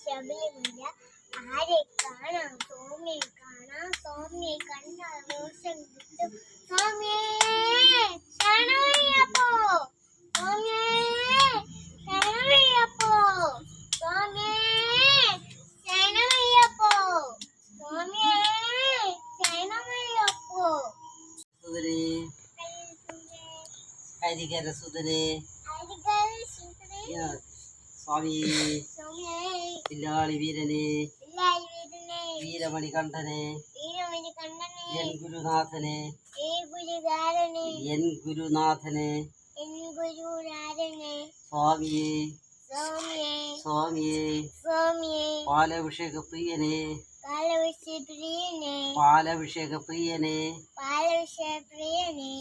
ശബരിമല ആരെ കാണാം സ്വാമിയെ കാണാം സ്വാമിയെ കണ്ടാൽ മോശം കിട്ടും സ്വാമിയേ ശരണമയ്യപ്പോ സ്വാമിയേ ശരണമയ്യപ്പോ സ്വാമിയേ ശരണമയ്യപ്പോ സ്വാമിയേ ശരണമയ്യപ്പോ ഹരിഹര സുതരേ സ്വാമി വില്ലാളി വീരനെ വീരമണി കണ്ഠനെ എൻ ഗുരുനാഥനെ എൻ ഗുരുനാഥനെ സ്വാമിയെ സ്വാമിയെ പാലഭിഷേക പ്രിയനെ പാലഭിഷേക പ്രിയനെ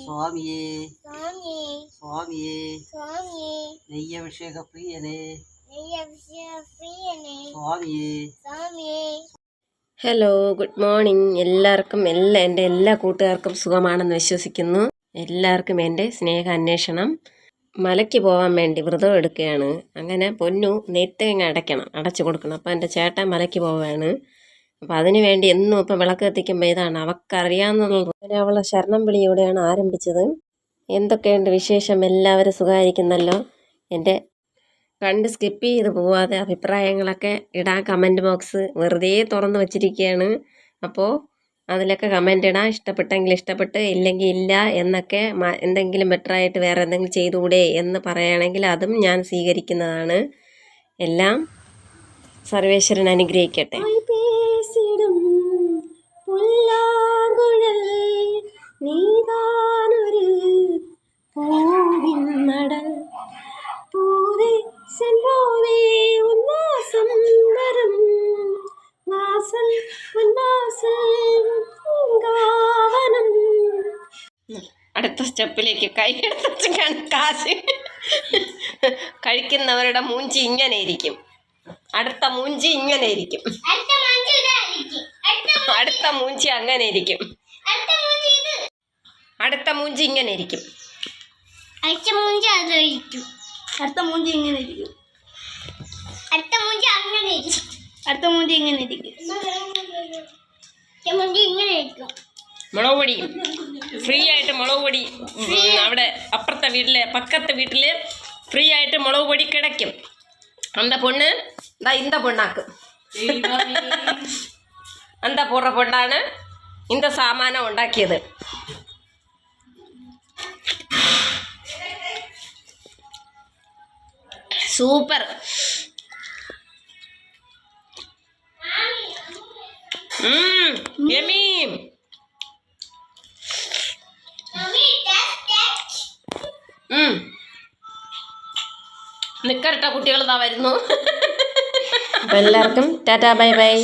സ്വാമിയെ സ്വാമിയെ നെയ്യഭിഷേക പ്രിയനെ സ്വാമിയെ. Hello, good morning. എല്ലാവർക്കും എൻ്റെ എല്ലാ കൂട്ടുകാർക്കും സുഖമാണെന്ന് വിശ്വസിക്കുന്നു. എല്ലാവർക്കും എൻ്റെ സ്നേഹ അന്വേഷണം. മലയ്ക്ക് പോകാൻ വേണ്ടി വ്രതം എടുക്കുകയാണ്. അങ്ങനെ പൊന്നു നെയ്ത്തേങ്ങ അടച്ചു കൊടുക്കണം. അപ്പോൾ എൻ്റെ ചേട്ടൻ മലയ്ക്ക് പോവുകയാണ്. അപ്പോൾ അതിന് വേണ്ടി എന്നും ഇപ്പം വിളക്ക് കത്തിക്കുമ്പോൾ ഇതാണ് അവൾക്കറിയാവുന്നത്. അങ്ങനെ അവളെ ശരണം വിളിയോടെയാണ് ആരംഭിച്ചത്. എന്തൊക്കെയുണ്ട് വിശേഷം? എല്ലാവരും സുഖമായിരിക്കുന്നല്ലോ. എൻ്റെ കണ്ട് സ്കിപ്പ് ചെയ്ത് പോവാതെ അഭിപ്രായങ്ങളൊക്കെ ഇടാൻ കമൻറ്റ് ബോക്സ് വെറുതെ തുറന്ന് വച്ചിരിക്കുകയാണ്. അപ്പോൾ അതിലൊക്കെ കമൻ്റ് ഇടാം. ഇഷ്ടപ്പെട്ടെങ്കിൽ ഇഷ്ടപ്പെട്ട്, ഇല്ലെങ്കിൽ ഇല്ല എന്നൊക്കെ, എന്തെങ്കിലും ബെറ്ററായിട്ട് വേറെ എന്തെങ്കിലും ചെയ്തുകൂടെ എന്ന് പറയുകയാണെങ്കിൽ അതും ഞാൻ സ്വീകരിക്കുന്നതാണ്. എല്ലാം സർവേശ്വരൻ അനുഗ്രഹിക്കട്ടെ. അടുത്ത സ്റ്റെപ്പിലേക്ക് കൈ എടുത്ത് കാശ് കഴിക്കുന്നവരുടെ മൂഞ്ചി ഇങ്ങനെ ഇരിക്കും. അടുത്ത മൂഞ്ചി ഇങ്ങനെ ഇരിക്കും. അടുത്ത മൂഞ്ചി അങ്ങനെ ഇരിക്കും. അടുത്ത മൂഞ്ചി ഇങ്ങനെ ഇരിക്കും. അടുത്ത മൂഞ്ചി അതായിരിക്കും. അടുത്ത മൂഞ്ചി ഇങ്ങനെ ഇരിക്കും. അടുത്ത മൂഞ്ചി അങ്ങനെ ഇരിക്കും. അടുത്ത മൂഞ്ചി ഇങ്ങനെ ഇരിക്കും. മൂഞ്ചി ഇങ്ങനെ ഇരിക്കും. മുളക് പൊടി ഫ്രീ ആയിട്ട്, മുളക് പൊടി അവിടെ അപ്പുറത്തെ വീട്ടിലെ പക്കത്തെ വീട്ടിൽ ഫ്രീ ആയിട്ട് മുളക് പൊടി കിടക്കും. அந்த பொண்ணு இந்த பொண்ணாக்கு அந்த போடுற பொண்ணாണ് இந்த சாமானம் ഉണ്ടാക്കിയത്. സൂപ്പർ. യമി. നിക്കരട്ട കുട്ടികൾ ഇതാ വരുന്നു. എല്ലാവർക്കും ടാറ്റാ ബൈ ബൈ.